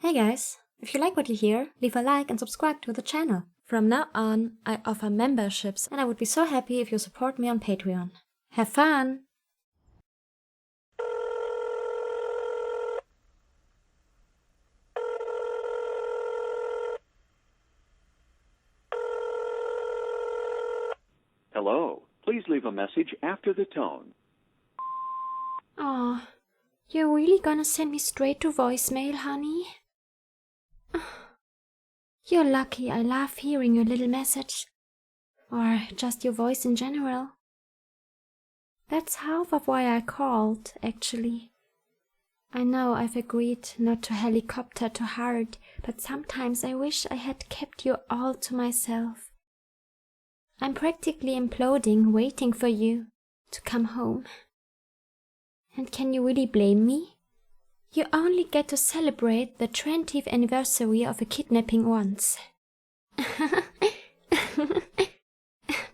Hey guys, if you like what you hear, leave a like and subscribe to the channel. From now on, I offer memberships and I would be so happy if you support me on Patreon. Have fun! Hello. Please leave a message after the tone. Aw, you're really gonna send me straight to voicemail, honey? You're lucky. I love hearing your little message. Or just your voice in general. That's half of why I called, actually. I know I've agreed not to helicopter too hard, but sometimes I wish I had kept you all to myself. I'm practically imploding, waiting for you to come home. And can you really blame me? You only get to celebrate the 20th anniversary of a kidnapping once.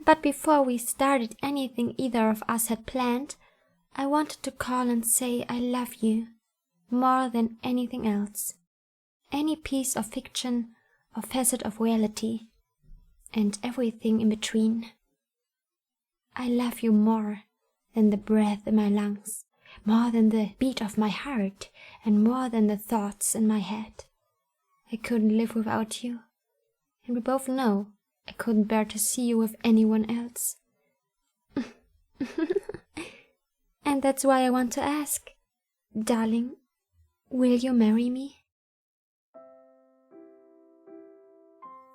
But before we started anything either of us had planned, I wanted to call and say I love you more than anything else. Any piece of fiction or facet of reality, and everything in between. I love you more than the breath in my lungs, more than the beat of my heart, and more than the thoughts in my head. I couldn't live without you, and we both know I couldn't bear to see you with anyone else. And that's why I want to ask, darling, will you marry me?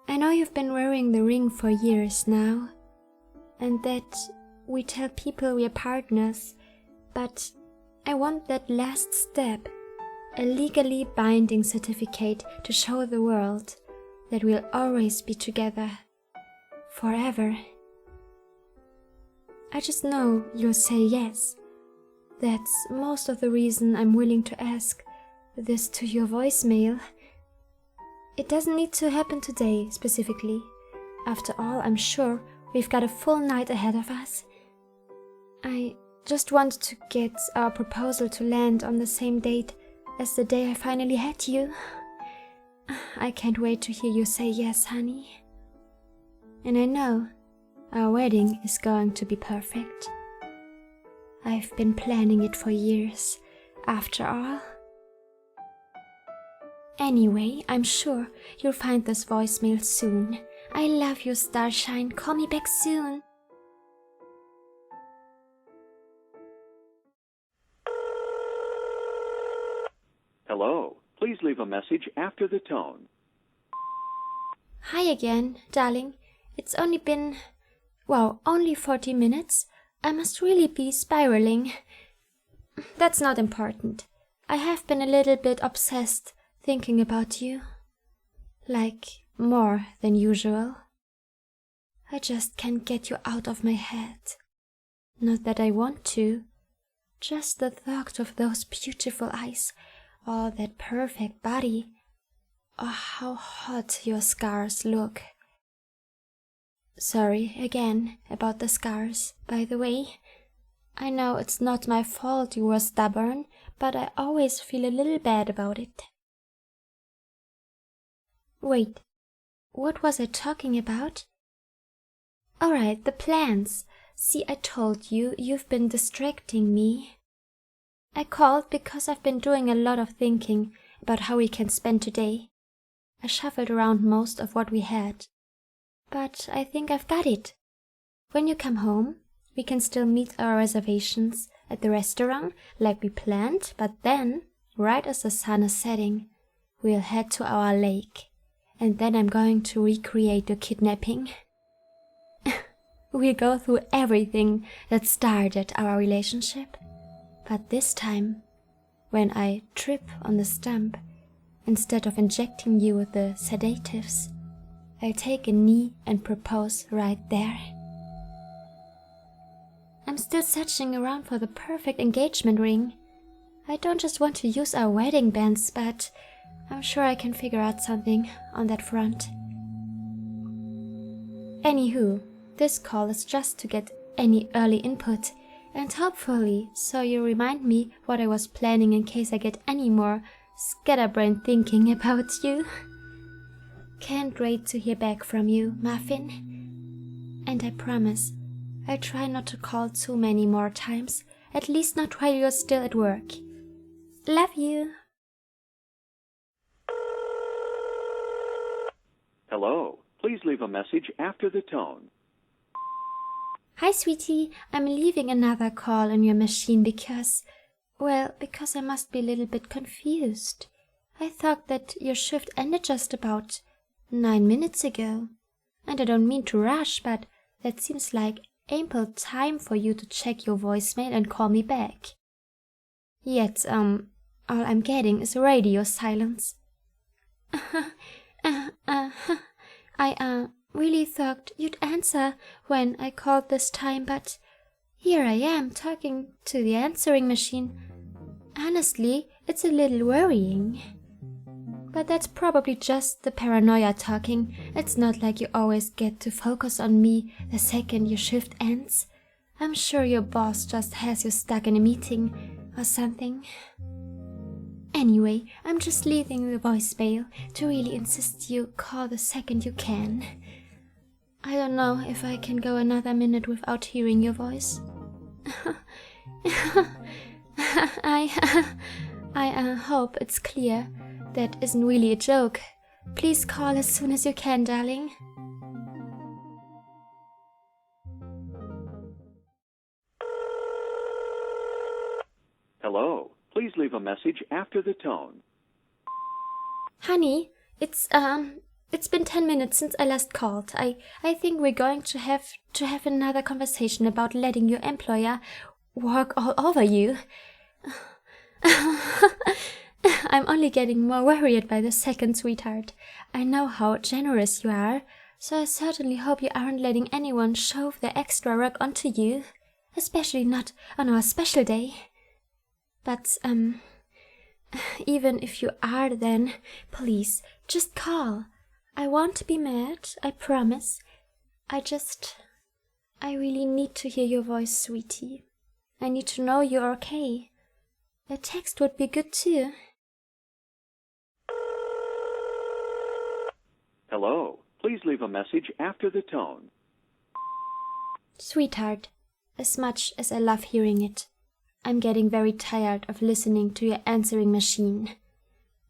I know you've been wearing the ring for years now, and that we tell people we are partners, but I want that last step, a legally binding certificate to show the world that we'll always be together, forever. I just know you'll say yes. That's most of the reason I'm willing to ask this to your voicemail. It doesn't need to happen today, specifically. After all, I'm sure we've got a full night ahead of us. I just want to get our proposal to land on the same date as the day I finally had you. I can't wait to hear you say yes, honey. And I know our wedding is going to be perfect. I've been planning it for years, after all. Anyway, I'm sure you'll find this voicemail soon. I love you, Starshine. Call me back soon. Hello. Please leave a message after the tone. Hi again, darling. It's only been, only 40 minutes. I must really be spiraling. That's not important. I have been a little bit obsessed thinking about you. Like, more than usual. I just can't get you out of my head. Not that I want to. Just the thought of those beautiful eyes, or that perfect body, or how hot your scars look. Sorry again about the scars, by the way. I know it's not my fault you were stubborn, but I always feel a little bad about it. Wait, what was I talking about? Alright, the plans. See, I told you, you've been distracting me. I called because I've been doing a lot of thinking about how we can spend today. I shuffled around most of what we had. But I think I've got it. When you come home, we can still meet our reservations at the restaurant like we planned, but then, right as the sun is setting, we'll head to our lake. And then I'm going to recreate your kidnapping. We'll go through everything that started our relationship. But this time, when I trip on the stump, instead of injecting you with the sedatives, I'll take a knee and propose right there. I'm still searching around for the perfect engagement ring. I don't just want to use our wedding bands, but I'm sure I can figure out something on that front. Anywho, this call is just to get any early input, and hopefully so you remind me what I was planning in case I get any more scatterbrained thinking about you. Can't wait to hear back from you, Muffin. And I promise, I'll try not to call too many more times, at least not while you're still at work. Love you. Hello. Please leave a message after the tone. Hi, sweetie. I'm leaving another call on your machine because I must be a little bit confused. I thought that your shift ended just about 9 minutes ago. And I don't mean to rush, but that seems like ample time for you to check your voicemail and call me back. Yet, all I'm getting is radio silence. I really thought you'd answer when I called this time, but here I am talking to the answering machine. Honestly, it's a little worrying. But that's probably just the paranoia talking. It's not like you always get to focus on me the second your shift ends. I'm sure your boss just has you stuck in a meeting or something. Anyway, I'm just leaving the voicemail to really insist you call the second you can. I don't know if I can go another minute without hearing your voice. I hope it's clear. That isn't really a joke. Please call as soon as you can, darling. Hello. Please leave a message after the tone. Honey, it's been 10 minutes since I last called. I think we're going to have another conversation about letting your employer walk all over you. I'm only getting more worried by the second, sweetheart. I know how generous you are, so I certainly hope you aren't letting anyone shove their extra work onto you, especially not on our special day. But, even if you are, then please, just call. I won't be mad, I promise. I really need to hear your voice, sweetie. I need to know you're okay. A text would be good too. Hello. Please leave a message after the tone. Sweetheart, as much as I love hearing it, I'm getting very tired of listening to your answering machine.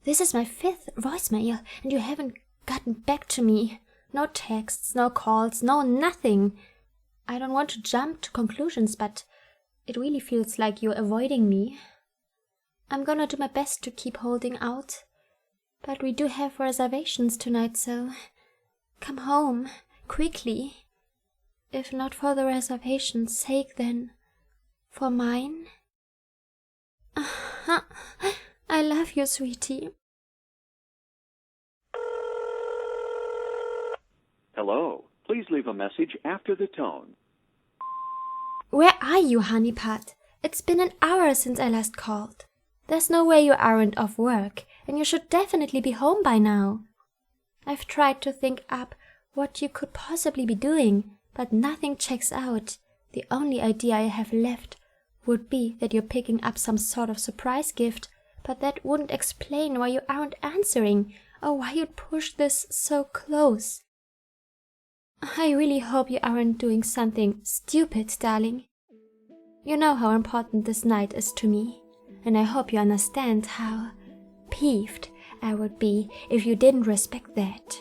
This is my 5th voicemail, and you haven't gotten back to me. No texts, no calls, no nothing. I don't want to jump to conclusions, but it really feels like you're avoiding me. I'm gonna do my best to keep holding out. But we do have reservations tonight, so come home, quickly. If not for the reservation's sake, then for mine. I love you, sweetie. Hello. Please leave a message after the tone. Where are you, honeypot? It's been an hour since I last called. There's no way you aren't off work, and you should definitely be home by now. I've tried to think up what you could possibly be doing, but nothing checks out. The only idea I have left would be that you're picking up some sort of surprise gift, but that wouldn't explain why you aren't answering, or why you'd push this so close. I really hope you aren't doing something stupid, darling. You know how important this night is to me, and I hope you understand how peeved I would be if you didn't respect that.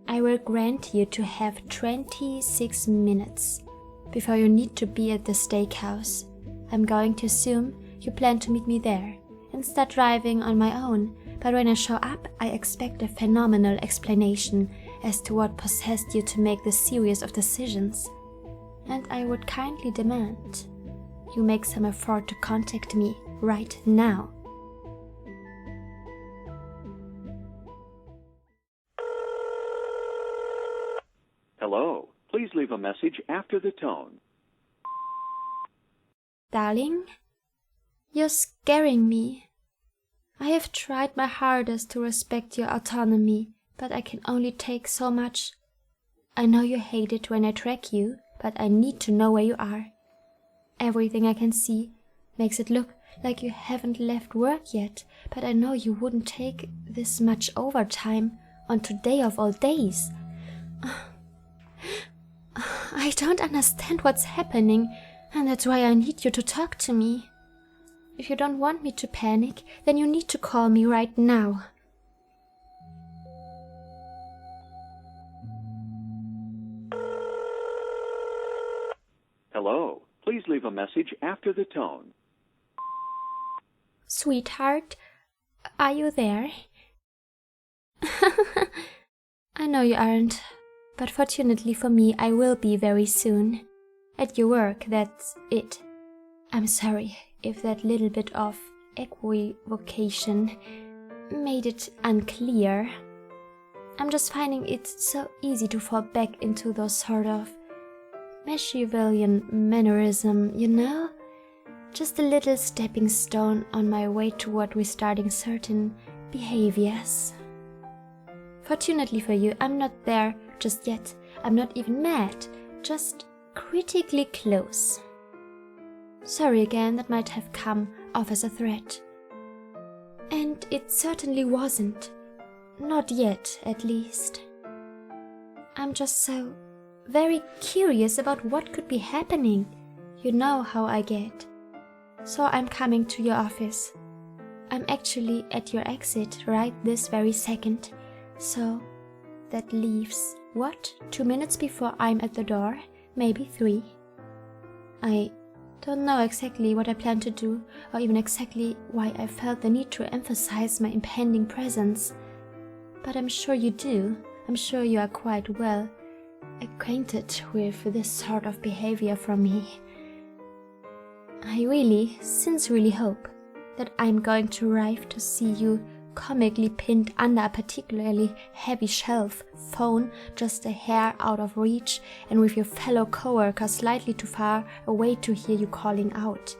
I will grant you to have 26 minutes before you need to be at the steakhouse. I'm going to assume you plan to meet me there and start driving on my own, but when I show up, I expect a phenomenal explanation as to what possessed you to make this series of decisions. And I would kindly demand you make some effort to contact me right now. Hello. Please leave a message after the tone. Darling, you're scaring me. I have tried my hardest to respect your autonomy, but I can only take so much. I know you hate it when I track you, but I need to know where you are. Everything I can see makes it look like you haven't left work yet, but I know you wouldn't take this much overtime on today of all days. I don't understand what's happening, and that's why I need you to talk to me. If you don't want me to panic, then you need to call me right now. Hello. Please leave a message after the tone. Sweetheart, are you there? I know you aren't, but fortunately for me, I will be very soon. At your work, that's it. I'm sorry if that little bit of equivocation made it unclear. I'm just finding it so easy to fall back into those sort of Machiavellian mannerism, you know? Just a little stepping stone on my way toward restarting certain behaviors. Fortunately for you, I'm not there just yet. I'm not even mad, just critically close. Sorry again, that might have come off as a threat. And it certainly wasn't. Not yet, at least. I'm just so very curious about what could be happening. You know how I get. So I'm coming to your office. I'm actually at your exit right this very second. So that leaves, 2 minutes before I'm at the door? Maybe 3. I don't know exactly what I plan to do, or even exactly why I felt the need to emphasize my impending presence. But I'm sure you do. I'm sure you are quite well acquainted with this sort of behavior from me. I really, sincerely hope that I'm going to arrive to see you comically pinned under a particularly heavy shelf, phone just a hair out of reach, and with your fellow coworker slightly too far away to hear you calling out.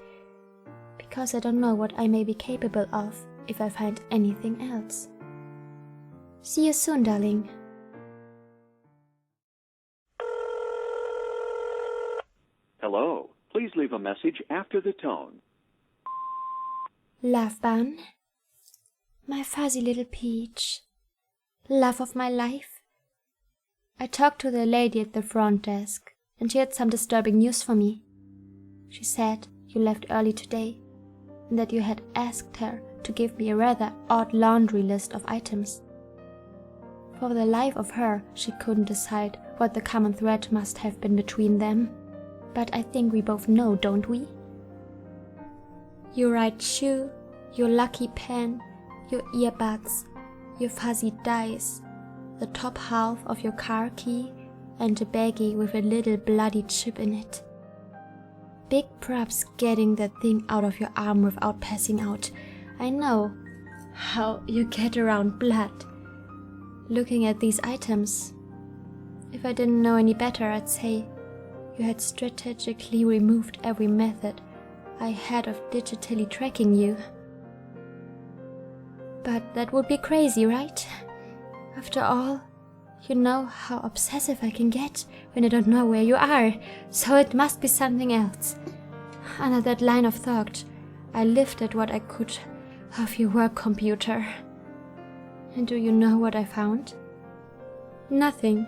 Because I don't know what I may be capable of if I find anything else. See you soon, darling. Hello. Please leave a message after the tone. Love bun. My fuzzy little peach. Love of my life. I talked to the lady at the front desk, and she had some disturbing news for me. She said you left early today, and that you had asked her to give me a rather odd laundry list of items. For the life of her, she couldn't decide what the common thread must have been between them. But I think we both know, don't we? Your right shoe, your lucky pen, your earbuds, your fuzzy dice, the top half of your car key, and a baggie with a little bloody chip in it. Big props getting that thing out of your arm without passing out. I know how you get around blood. Looking at these items, if I didn't know any better, I'd say you had strategically removed every method I had of digitally tracking you. But that would be crazy, right? After all, you know how obsessive I can get when I don't know where you are, so it must be something else. Under that line of thought, I lifted what I could of your work computer. And do you know what I found? Nothing.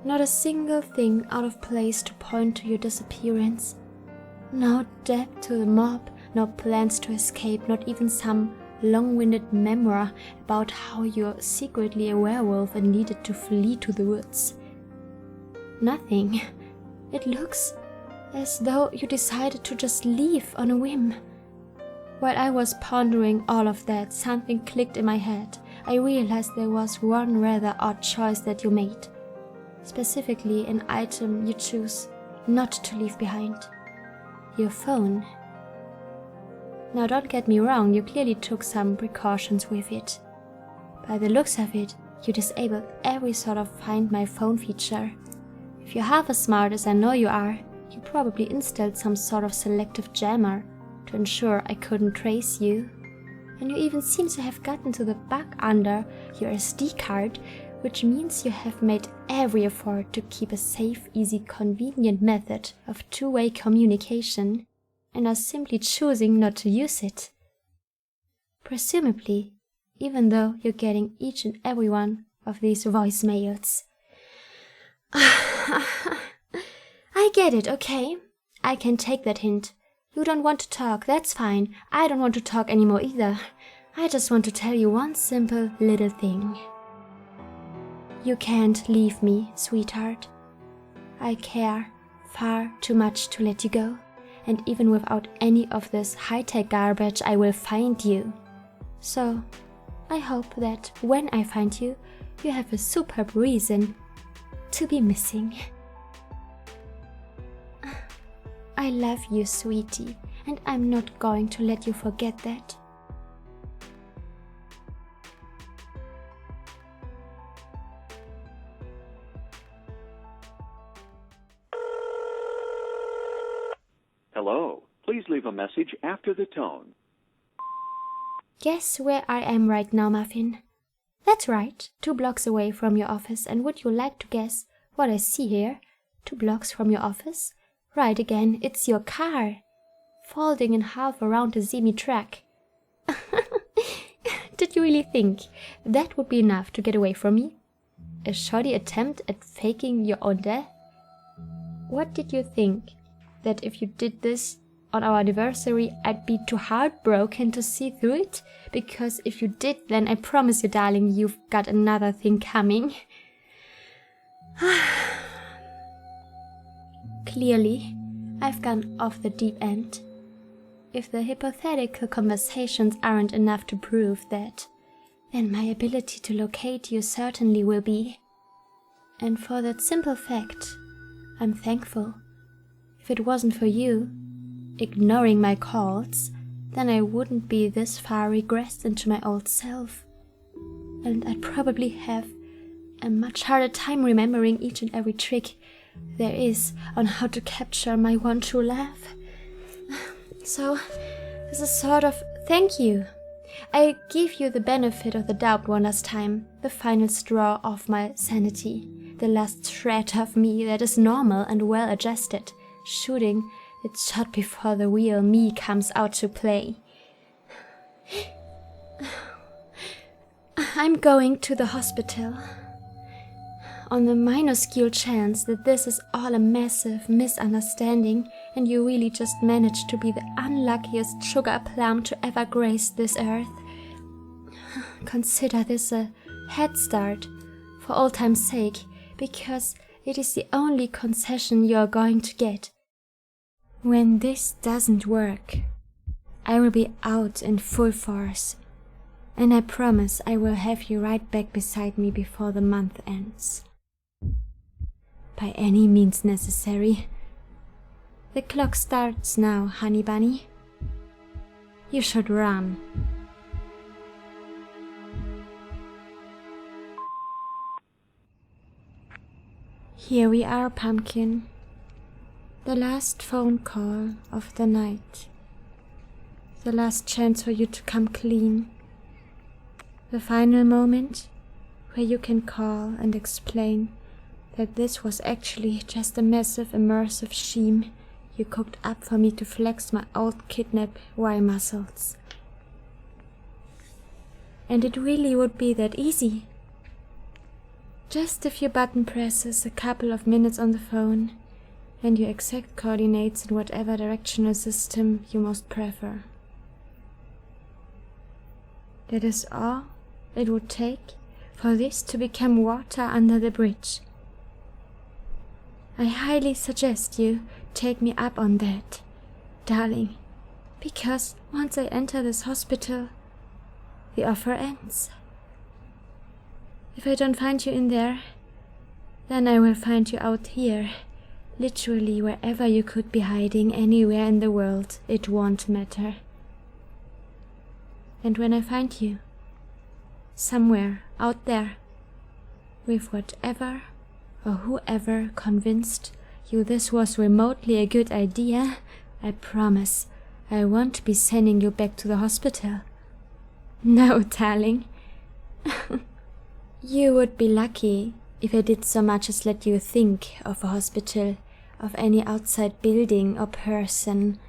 Not a single thing out of place to point to your disappearance. No debt to the mob, no plans to escape, not even some long-winded memoir about how you're secretly a werewolf and needed to flee to the woods. Nothing. It looks as though you decided to just leave on a whim. While I was pondering all of that, something clicked in my head. I realized there was one rather odd choice that you made. Specifically, an item you choose not to leave behind. Your phone. Now don't get me wrong, you clearly took some precautions with it. By the looks of it, you disabled every sort of Find My Phone feature. If you're half as smart as I know you are, you probably installed some sort of selective jammer to ensure I couldn't trace you. And you even seem to have gotten to the bug under your SD card, which means you have made every effort to keep a safe, easy, convenient method of two-way communication. and are simply choosing not to use it. Presumably, even though you're getting each and every one of these voicemails. I get it, okay? I can take that hint. You don't want to talk, that's fine. I don't want to talk anymore either. I just want to tell you one simple little thing. You can't leave me, sweetheart. I care far too much to let you go, and even without any of this high-tech garbage, I will find you. So, I hope that when I find you, you have a superb reason to be missing. I love you, sweetie, and I'm not going to let you forget that. Hello. Please leave a message after the tone. Guess where I am right now, Muffin? That's right, 2 blocks away from your office, and would you like to guess what I see here? 2 blocks from your office? Right again, it's your car, folding in half around the semi-track. Did you really think that would be enough to get away from me? A shoddy attempt at faking your own death? What did you think? That if you did this on our anniversary, I'd be too heartbroken to see through it? Because if you did, then I promise you, darling, you've got another thing coming. Clearly, I've gone off the deep end. If the hypothetical conversations aren't enough to prove that, then my ability to locate you certainly will be. And for that simple fact, I'm thankful. If it wasn't for you ignoring my calls, then I wouldn't be this far regressed into my old self. And I'd probably have a much harder time remembering each and every trick there is on how to capture my one true love. So, this is sort of thank you. I give you the benefit of the doubt one last time, the final straw of my sanity, the last shred of me that is normal and well adjusted, shooting its shot before the real me comes out to play. I'm going to the hospital. On the minuscule chance that this is all a massive misunderstanding and you really just managed to be the unluckiest sugar plum to ever grace this earth, consider this a head start for old time's sake, because it is the only concession you are going to get. When this doesn't work, I will be out in full force, and I promise I will have you right back beside me before the month ends. By any means necessary. The clock starts now, honey bunny. You should run. Here we are, Pumpkin. The last phone call of the night. The last chance for you to come clean. The final moment where you can call and explain that this was actually just a massive immersive scheme you cooked up for me to flex my old kidnap Y muscles. And it really would be that easy. Just a few button presses, a couple of minutes on the phone, and your exact coordinates in whatever directional system you most prefer. That is all it would take for this to become water under the bridge. I highly suggest you take me up on that, darling, because once I enter this hospital, the offer ends. If I don't find you in there, then I will find you out here. Literally wherever you could be hiding anywhere in the world, it won't matter. And when I find you, somewhere out there, with whatever or whoever convinced you this was remotely a good idea, I promise I won't be sending you back to the hospital. No, darling. You would be lucky if I did so much as let you think of a hospital, of any outside building or person,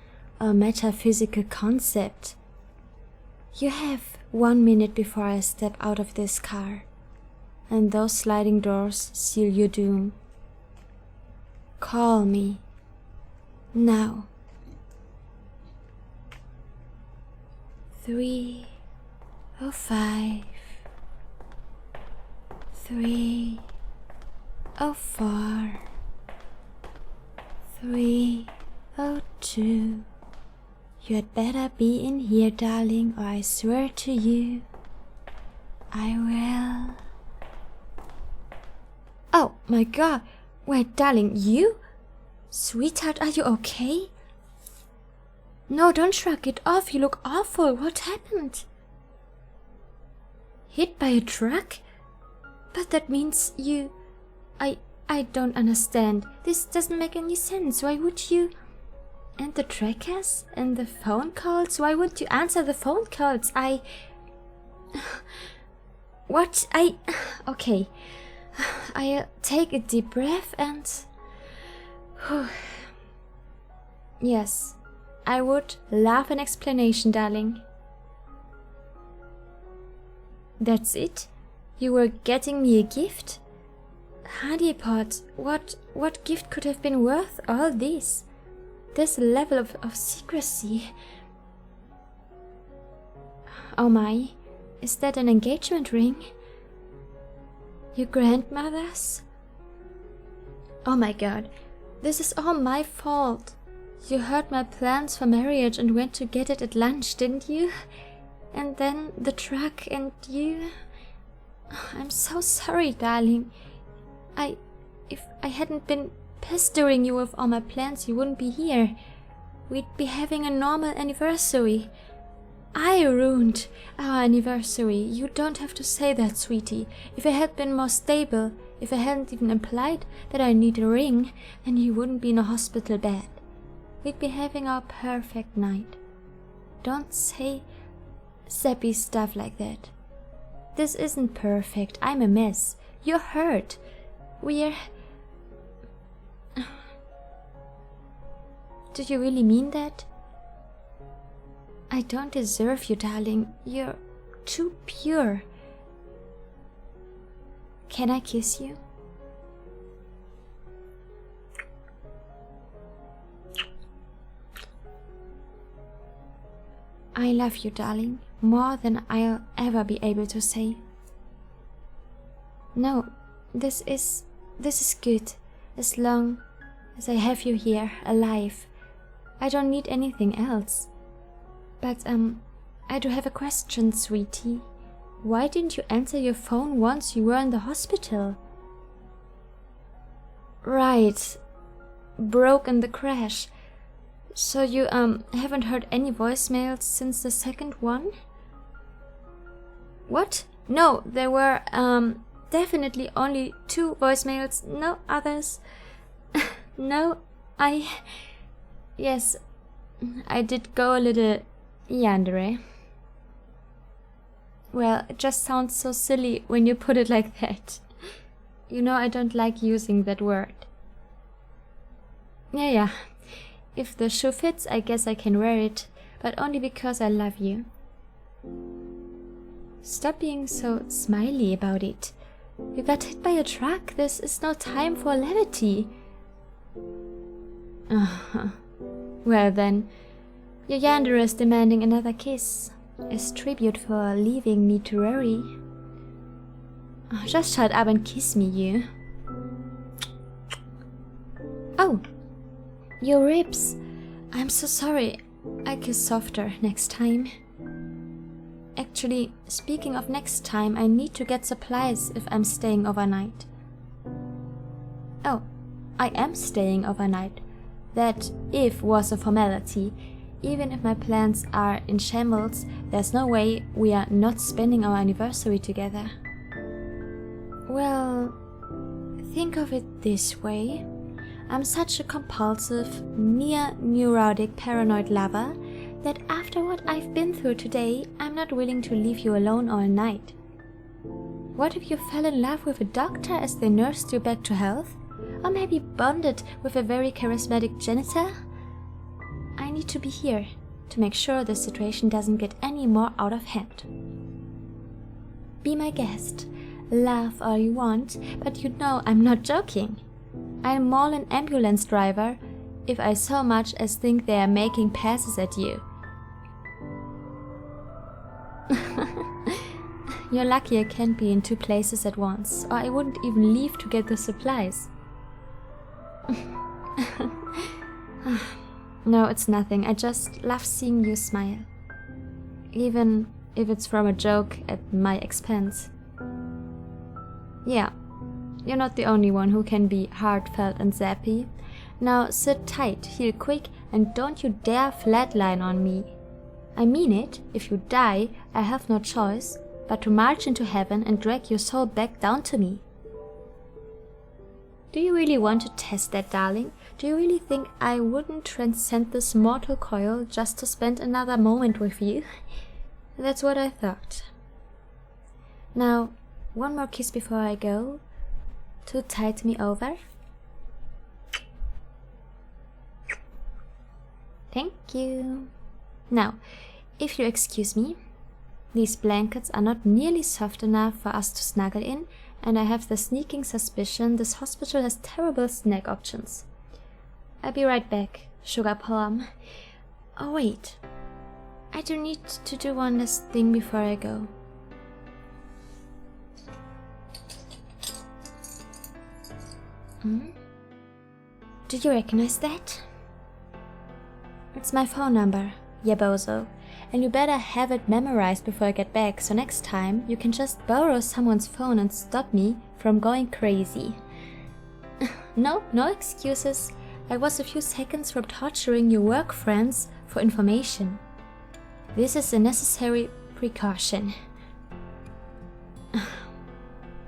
a metaphysical concept. You have 1 minute before I step out of this car, and those sliding doors seal your doom. Call me. Now. 3:05. 3:04. 3:02. You had better be in here, darling, or I swear to you, I will. Oh my god, wait, darling, you? Sweetheart, are you okay? No, don't shrug it off, you look awful, what happened? Hit by a truck? But that means you... I don't understand. This doesn't make any sense. Why would you... And the trackers? And the phone calls? Why wouldn't you answer the phone calls? What? Okay. I'll take a deep breath and... Yes, I would love an explanation, darling. That's it? You were getting me a gift? Honeypot, what gift could have been worth all this? This level of secrecy. Oh my, is that an engagement ring? Your grandmother's? Oh my god, this is all my fault. You heard my plans for marriage and went to get it at lunch, didn't you? And then the truck and you... I'm so sorry, darling. If I hadn't been pestering you with all my plans, you wouldn't be here. We'd be having a normal anniversary. I ruined our anniversary. You don't have to say that, sweetie. If I had been more stable, if I hadn't even implied that I need a ring, then you wouldn't be in a hospital bed. We'd be having our perfect night. Don't say sappy stuff like that. This isn't perfect. I'm a mess. You're hurt. We're... Do you really mean that? I don't deserve you, darling. You're too pure. Can I kiss you? I love you, darling, more than I'll ever be able to say. No, this is good, as long as I have you here, alive. I don't need anything else. But, I do have a question, sweetie. Why didn't you answer your phone once you were in the hospital? Right. Broke in the crash. So you, haven't heard any voicemails since the second one? What? No, there were, definitely only 2 voicemails, no others. No, Yes, I did go a little Yandere. Well, it just sounds so silly when you put it like that. You know, I don't like using that word. Yeah. If the shoe fits, I guess I can wear it, but only because I love you. Stop being so smiley about it. You got hit by a truck. This is no time for levity. Well then, your Yandere is demanding another kiss, as tribute for leaving me to worry. Just shut up and kiss me, you. Oh, your ribs. I'm so sorry. I'll kiss softer next time. Actually, speaking of next time, I need to get supplies if I'm staying overnight. Oh, I am staying overnight. That if was a formality. Even if my plans are in shambles, there's no way we are not spending our anniversary together. Well, think of it this way. I'm such a compulsive, near-neurotic, paranoid lover that after what I've been through today, I'm not willing to leave you alone all night. What if you fell in love with a doctor as they nursed you back to health? Or maybe bonded with a very charismatic janitor? I need to be here to make sure the situation doesn't get any more out of hand. Be my guest, laugh all you want, but you know I'm not joking. I'm more an ambulance driver if I so much as think they are making passes at you. You're lucky I can't be in 2 places at once, or I wouldn't even leave to get the supplies. No, it's nothing. I just love seeing you smile. Even if it's from a joke at my expense. Yeah, you're not the only one who can be heartfelt and zappy. Now sit tight, heal quick, and don't you dare flatline on me. I mean it, if you die, I have no choice but to march into heaven and drag your soul back down to me. Do you really want to test that, darling? Do you really think I wouldn't transcend this mortal coil just to spend another moment with you? That's what I thought. Now, one more kiss before I go, to tide me over. Thank you. Now, if you excuse me, these blankets are not nearly soft enough for us to snuggle in, and I have the sneaking suspicion this hospital has terrible snack options. I'll be right back, sugar plum. Oh wait, I do need to do one last thing before I go. Do you recognize that? It's my phone number, yeah bozo. And you better have it memorized before I get back, so next time you can just borrow someone's phone and stop me from going crazy. No excuses. I was a few seconds from torturing your work friends for information. This is a necessary precaution.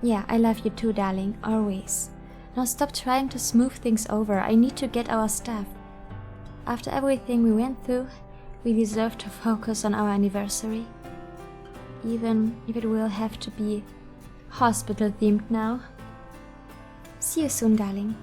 Yeah, I love you too, darling, always. Now stop trying to smooth things over. I need to get our stuff. After everything we went through, we deserve to focus on our anniversary. Even if it will have to be hospital themed now. See you soon, darling.